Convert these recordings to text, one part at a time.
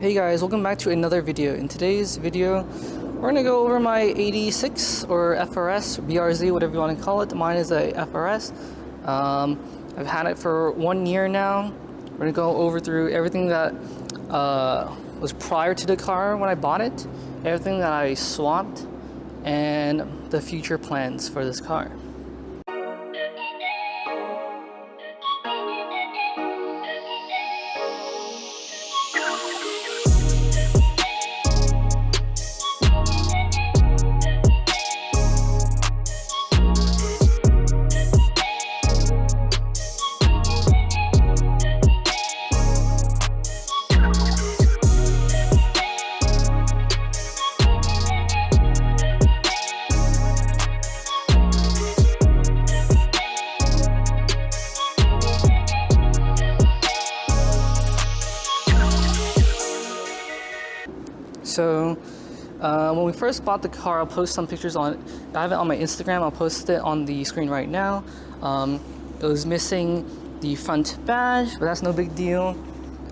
Hey guys, welcome back to another video. In today's video, we're gonna go over my 86 or FRS, BRZ, whatever you want to call it. Mine is a FRS. I've had it for 1 year now. We're gonna go over through everything that was prior to the car when I bought it, everything that I swapped, and the future plans for this car. So when we first bought the car, I'll post some pictures on it. I have it on my Instagram. I'll post it on the screen right now. It was missing the front badge, but that's no big deal.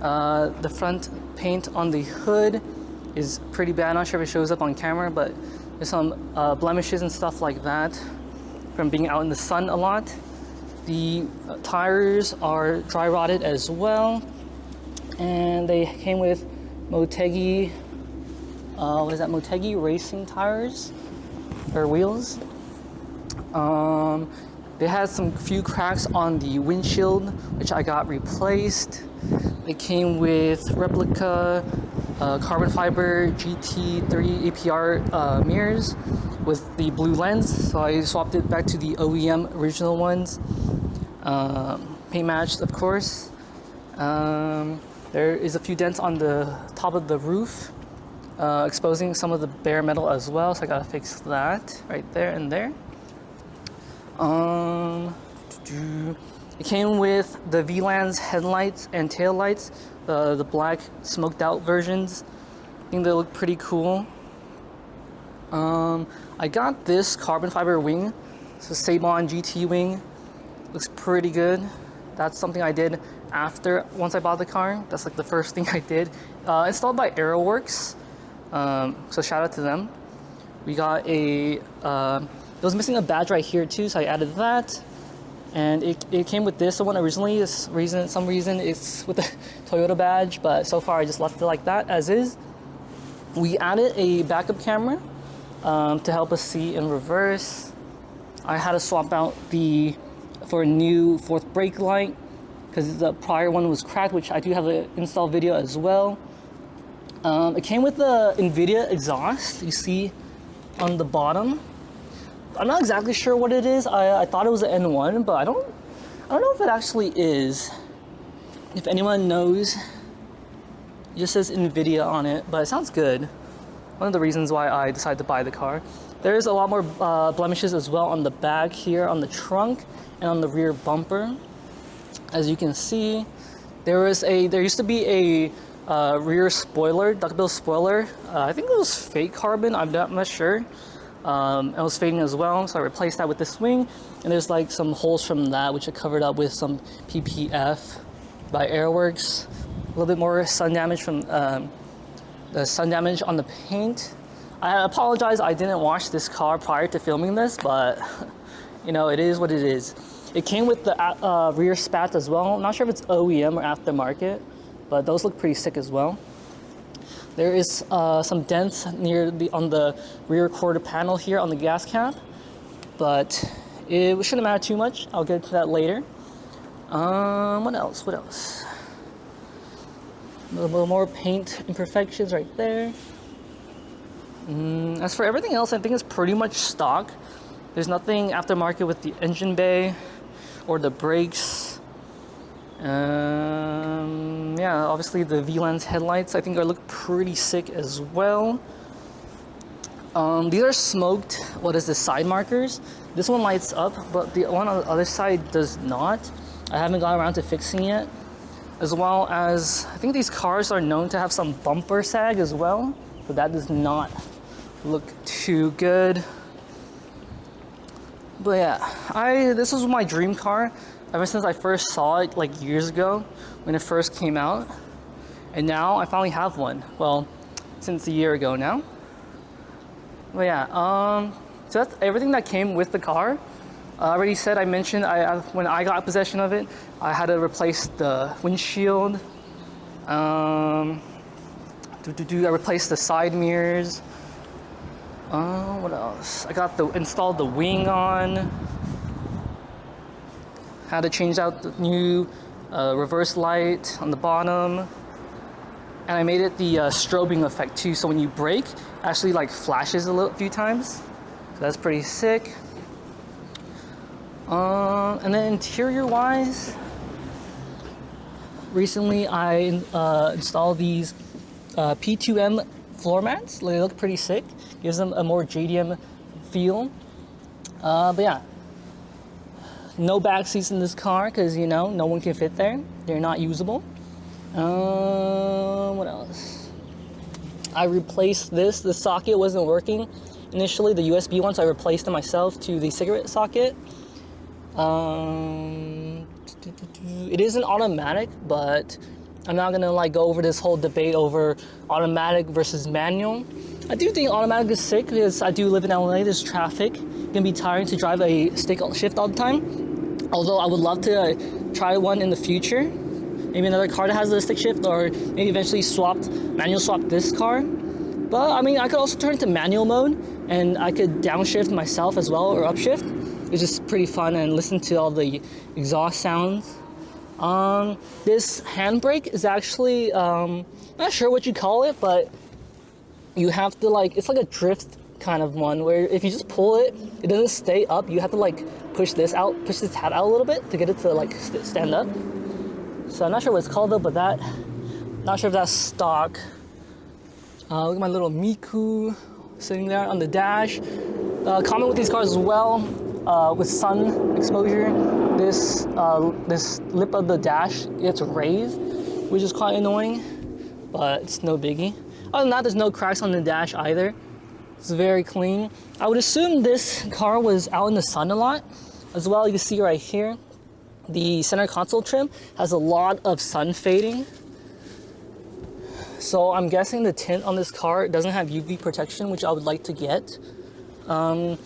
The front paint on the hood is pretty bad. I'm not sure if it shows up on camera, but there's some blemishes and stuff like that from being out in the sun a lot. The tires are dry rotted as well, and they came with Motegi Motegi Racing tires or wheels. They had some few cracks on the windshield, which I got replaced. It came with replica carbon fiber GT 3 APR mirrors with the blue lens, so I swapped it back to the OEM original ones. Paint matched, of course. There is a few dents on the top of the roof, exposing some of the bare metal as well, so I gotta fix that right there and there. It came with the VLAND headlights and tail lights, the black smoked out versions. I think they look pretty cool. I got this carbon fiber wing, so Seibon GT wing. Looks pretty good. That's something I did once I bought the car. That's like the first thing I did. Installed by Aerowerkz. So shout out to them. We got it was missing a badge right here too, so I added that. And it came with this one originally. Some reason it's with the Toyota badge, but so far I just left it like that as is. We added a backup camera to help us see in reverse. I had to swap out for a new fourth brake light because the prior one was cracked, which I do have an install video as well. It came with the Invidia exhaust you see on the bottom. I'm not exactly sure what it is. I thought it was an N1, but I don't know if it actually is. If anyone knows, it just says Invidia on it, but it sounds good. One of the reasons why I decided to buy the car. There's a lot more blemishes as well on the back here, on the trunk, and on the rear bumper. As you can see, there used to be a rear spoiler, duckbill spoiler. I think it was fake carbon, I'm not sure. It was fading as well, so I replaced that with this wing. And there's like some holes from that, which I covered up with some PPF by Aerowerkz. A little bit more sun damage from the sun damage on the paint. I apologize, I didn't wash this car prior to filming this, but you know, it is what it is. It came with the rear spats as well. I'm not sure if it's OEM or aftermarket, but those look pretty sick as well. There is some dents on the rear quarter panel here on the gas cap, but it shouldn't matter too much. I'll get to that later. What else? A little more paint imperfections right there. As for everything else, I think it's pretty much stock. There's nothing aftermarket with the engine bay or the brakes. Yeah, obviously the VLAND headlights I think look pretty sick as well. These are smoked, side markers. This one lights up, but the one on the other side does not. I haven't gotten around to fixing it. As well as, I think these cars are known to have some bumper sag as well, but that does not look too good. But yeah, this was my dream car ever since I first saw it like years ago when it first came out. and now I finally have one. Well, since a year ago now. But yeah, so that's everything that came with the car. I already said, I mentioned when I got possession of it, I had to replace the windshield. I replaced the side mirrors. What else? I got installed the wing on. Had to change out the new reverse light on the bottom. And I made it the strobing effect too, so when you brake, it actually like flashes a few times. So that's pretty sick. And then interior wise, recently I installed these P2M floor mats. They look pretty sick. Gives them a more JDM feel. But yeah, no back seats in this car because you know no one can fit there. They're not usable. What else? I replaced this. The socket wasn't working initially, the USB one, so I replaced it myself to the cigarette socket. It isn't automatic, but I'm not gonna like go over this whole debate over automatic versus manual. I do think automatic is sick because I do live in LA. There's traffic. It's gonna be tiring to drive a stick shift all the time. Although I would love to try one in the future. Maybe another car that has a stick shift, or maybe eventually manual swap this car. But I mean, I could also turn to manual mode and I could downshift myself as well, or upshift. It's just pretty fun and listen to all the exhaust sounds. This handbrake is actually, not sure what you call it, but you have to it's like a drift kind of one where if you just pull it, it doesn't stay up. You have to like push this tab out a little bit to get it to like stand up. So I'm not sure what it's called though, but not sure if that's stock. Look at my little Miku sitting there on the dash. Common with these cars as well, with sun exposure, this lip of the dash gets raised, which is quite annoying, but it's no biggie. Other than that, there's no cracks on the dash either. It's very clean. I would assume this car was out in the sun a lot. As well, you can see right here, the center console trim has a lot of sun fading. So I'm guessing the tint on this car doesn't have UV protection, which I would like to get. I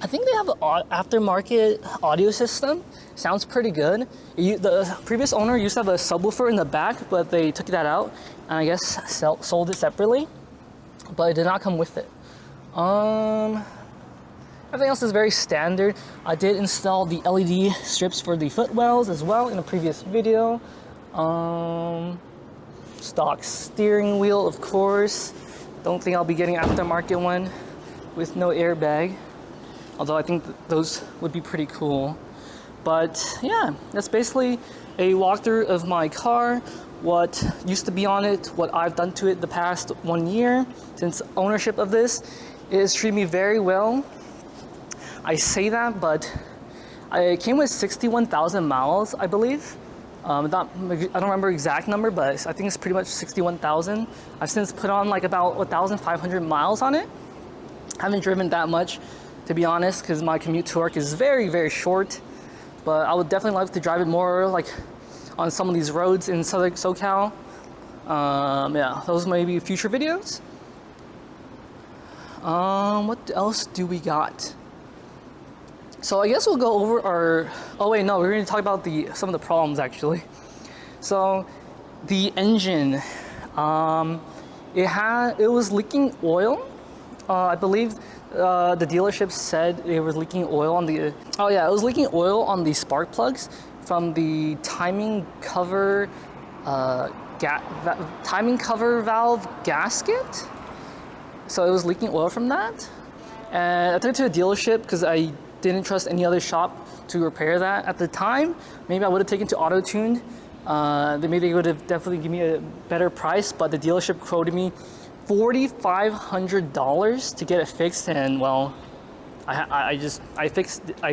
think they have an aftermarket audio system. Sounds pretty good. The previous owner used to have a subwoofer in the back, but they took that out and I guess sold it separately. But it did not come with it. Everything else is very standard. I did install the LED strips for the footwells as well in a previous video. Stock steering wheel, of course. Don't think I'll be getting an aftermarket one with no airbag. Although I think those would be pretty cool. But yeah, that's basically a walkthrough of my car, what used to be on it, what I've done to it the past 1 year since ownership of this. It has treated me very well. I say that, but it came with 61,000 miles, I believe. I don't remember exact number, but I think it's pretty much 61,000. I've since put on like about 1,500 miles on it. I haven't driven that much, to be honest, because my commute to work is very, very short. But I would definitely like to drive it more like on some of these roads in Southern SoCal. Yeah, those may be future videos. What else do we got? So I guess we'll go over our, oh wait, no, we're going to talk about some of the problems actually. So the engine, it was leaking oil. I believe the dealership said it was leaking oil on it was leaking oil on the spark plugs from the timing cover valve gasket. So it was leaking oil from that. And I took it to a dealership because I didn't trust any other shop to repair that at the time. Maybe I would have taken to Autotuned. Maybe they would have definitely given me a better price, but the dealership quoted me $4,500 to get it fixed, and well, I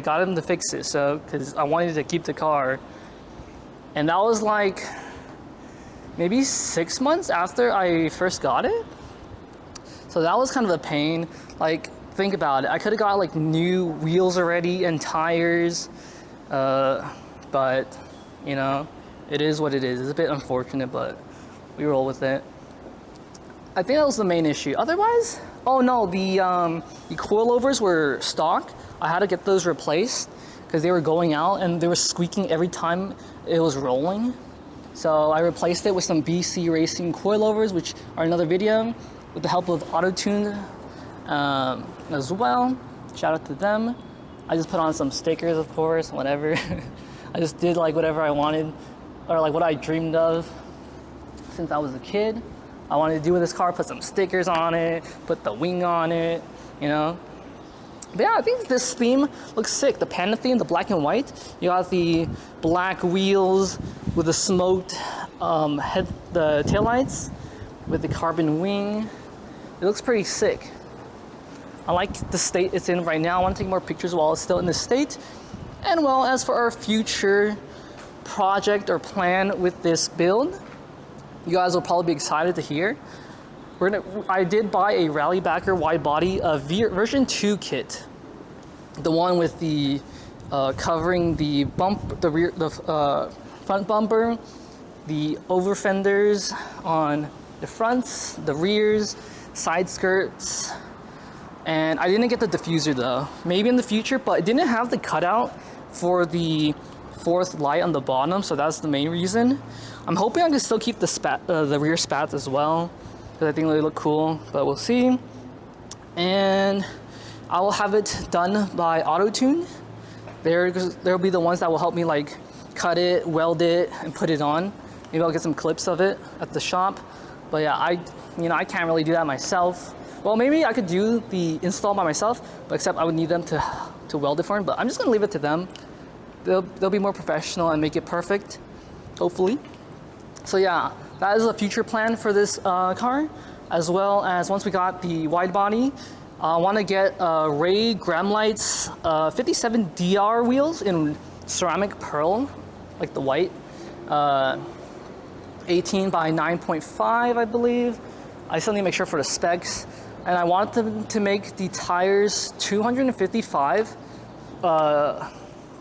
got him to fix it, so because I wanted to keep the car, and that was like maybe 6 months after I first got it. So that was kind of a pain. Like, think about it. I could have got like new wheels already and tires, but you know, it is what it is. It's a bit unfortunate, but we roll with it. I think that was the main issue. Otherwise, oh no, the coilovers were stock. I had to get those replaced because they were going out and they were squeaking every time it was rolling. So I replaced it with some BCRacing coilovers, which are another video, with the help of Autotuned as well. Shout out to them. I just put on some stickers, of course, whatever. I just did like whatever I wanted, or like what I dreamed of since I was a kid. I wanted to do with this car, put some stickers on it, put the wing on it, you know. But yeah, I think this theme looks sick. The Panda theme, the black and white. You got the black wheels with the smoked the taillights with the carbon wing. It looks pretty sick. I like the state it's in right now. I want to take more pictures while it's still in this state. And well, as for our future project or plan with this build, you guys will probably be excited to hear. I did buy a Rally Backer wide body version 2 kit, the one with the covering the front bumper, the over fenders on the fronts, the rears, side skirts, and I didn't get the diffuser though. Maybe in the future, but it didn't have the cutout for the fourth light on the bottom, so that's the main reason. I'm hoping I can still keep the rear spats as well, because I think they look cool, but we'll see. And I will have it done by Autotuned. There'll be the ones that will help me like cut it, weld it, and put it on. Maybe I'll get some clips of it at the shop. But yeah, I can't really do that myself. Well, maybe I could do the install by myself, but except I would need them to weld it for me. But I'm just gonna leave it to them. They'll be more professional and make it perfect, hopefully. So yeah, that is a future plan for this car, as well as once we got the wide body, I want to get Ray Gramlights 57 DR wheels in ceramic pearl, like the white, 18 by 9.5, I believe. I still need to make sure for the specs, and I want them to make the tires 255,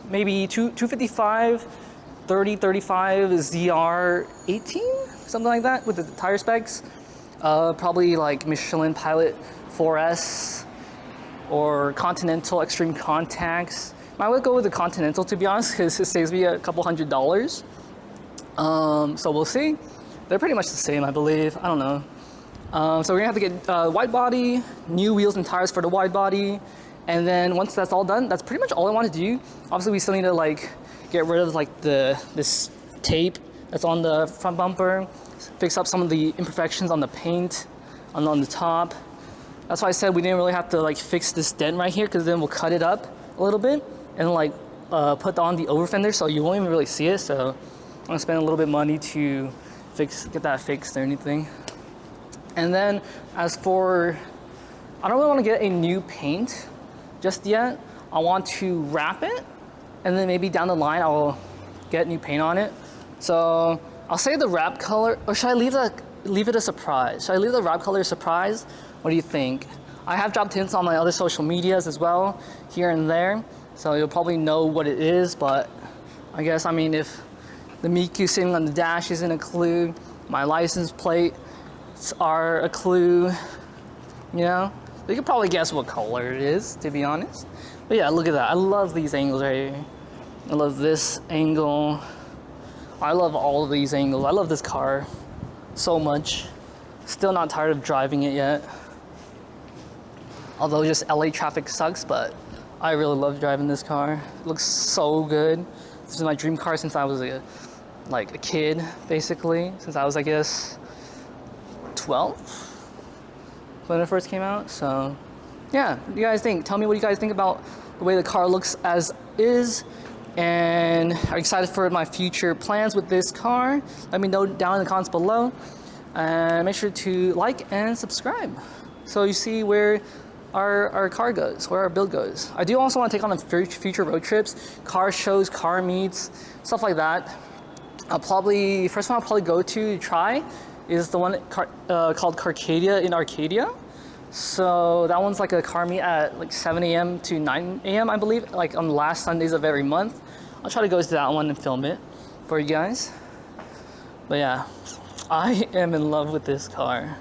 maybe 255. 3035 ZR 18, something like that, with the tire specs. Probably like Michelin Pilot 4S or Continental Extreme Contacts. I would go with the Continental, to be honest, because it saves me a couple $100. So we'll see. They're pretty much the same, I believe. I don't know. So we're gonna have to get wide body, new wheels and tires for the wide body, and then once that's all done, that's pretty much all I want to do. Obviously, we still need to like get rid of like this tape that's on the front bumper, fix up some of the imperfections on the paint on the top. That's why I said we didn't really have to like fix this dent right here, because then we'll cut it up a little bit and like put on the over fender, so you won't even really see it. So I'm gonna spend a little bit of money to get that fixed or anything. And then as for, I don't really want to get a new paint just yet. I want to wrap it, and then maybe down the line I'll get new paint on it. So I'll say the wrap color, or should I leave it a surprise? Should I leave the wrap color a surprise? What do you think? I have dropped hints on my other social medias as well, here and there, so you'll probably know what it is. But I guess, I mean, if the Miku sitting on the dash isn't a clue, my license plates are a clue, you know, you can probably guess what color it is, to be honest. But yeah, look at that. I love these angles right here. I love this angle. I love all of these angles. I love this car so much. Still not tired of driving it yet. Although just LA traffic sucks, but I really love driving this car. It looks so good. This is my dream car since I was a kid, basically. Since I was, I guess, 12 when it first came out. So yeah, what do you guys think? Tell me what you guys think about the way the car looks as is, and are excited for my future plans with this car? Let me know down in the comments below, and make sure to like and subscribe so you see where our car goes, where our build goes. I do also want to take on future road trips, car shows, car meets, stuff like that. First one I'll probably go to try is the one called Carcadia in Arcadia. So that one's like a car meet at like 7 a.m. to 9 a.m. I believe, like on the last Sundays of every month. I'll try to go to that one and film it for you guys. But yeah, I am in love with this car.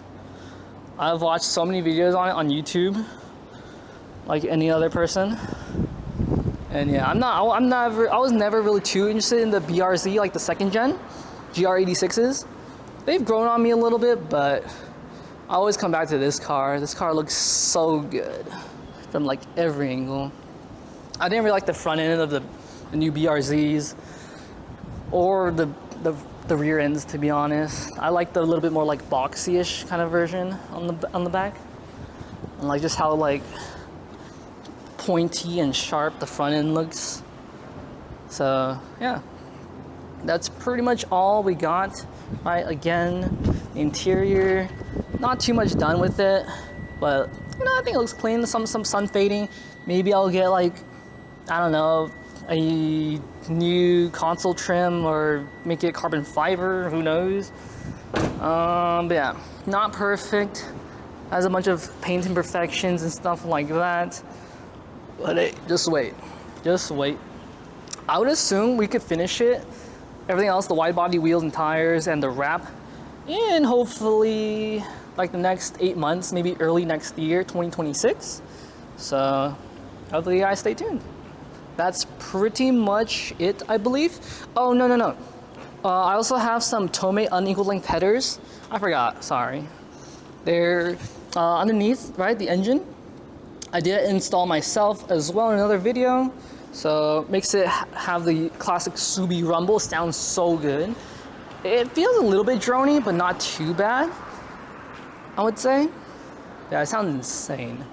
I've watched so many videos on it on YouTube, like any other person. And yeah, I was never really too interested in the BRZ, like the second gen GR86s. They've grown on me a little bit, but I always come back to this car. This car looks so good from like every angle. I didn't really like the front end of the new BRZs or the rear ends, to be honest. I like the little bit more like boxy-ish kind of version on the back, and like just how like pointy and sharp the front end looks. So yeah, that's pretty much all we got. Right, again, the interior, not too much done with it, but you know, I think it looks clean. Some sun fading. Maybe I'll get like, I don't know, a new console trim or make it carbon fiber, who knows. But yeah, not perfect. Has a bunch of paint imperfections and stuff like that. But hey, just wait. I would assume we could finish it, everything else, the wide body wheels and tires and the wrap, in hopefully like the next 8 months, maybe early next year, 2026. So hopefully you guys stay tuned. That's pretty much it, I believe. Oh, no. I also have some Tomei unequal length headers. I forgot, sorry. They're underneath, right, the engine. I did install myself as well in another video. So makes it have the classic Subi rumble. Sounds so good. It feels a little bit drony, but not too bad, I would say. Yeah, it sounds insane.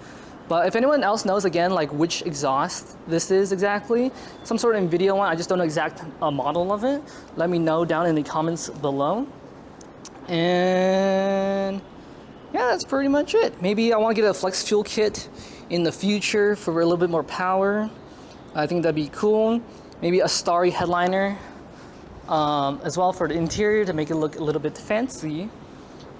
But if anyone else knows, again, like which exhaust this is exactly, some sort of Invidia one, I just don't know exact model of it, let me know down in the comments below. And yeah, that's pretty much it. Maybe I want to get a flex fuel kit in the future for a little bit more power. I think that'd be cool. Maybe a starry headliner as well for the interior to make it look a little bit fancy.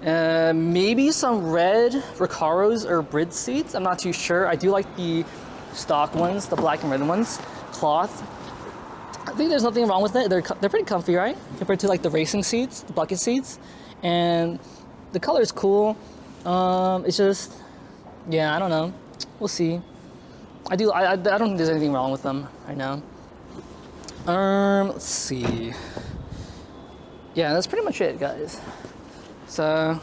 Maybe some red Recaros or Bridge seats. I'm not too sure. I do like the stock ones, the black and red ones, cloth. I think there's nothing wrong with it. They're pretty comfy, right? Compared to like the racing seats, the bucket seats, and the color is cool. It's just, yeah, I don't know. We'll see. I don't think there's anything wrong with them right now. Let's see. Yeah, that's pretty much it, guys. So,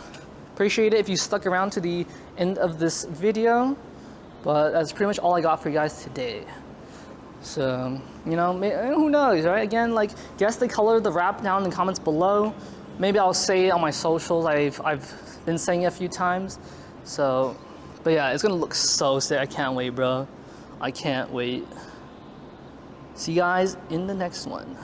appreciate it if you stuck around to the end of this video. But that's pretty much all I got for you guys today. So, you know, who knows, right? Again, like, guess the color of the wrap down in the comments below. Maybe I'll say it on my socials. I've been saying it a few times. So, but yeah, it's gonna look so sick. I can't wait, bro. I can't wait. See you guys in the next one.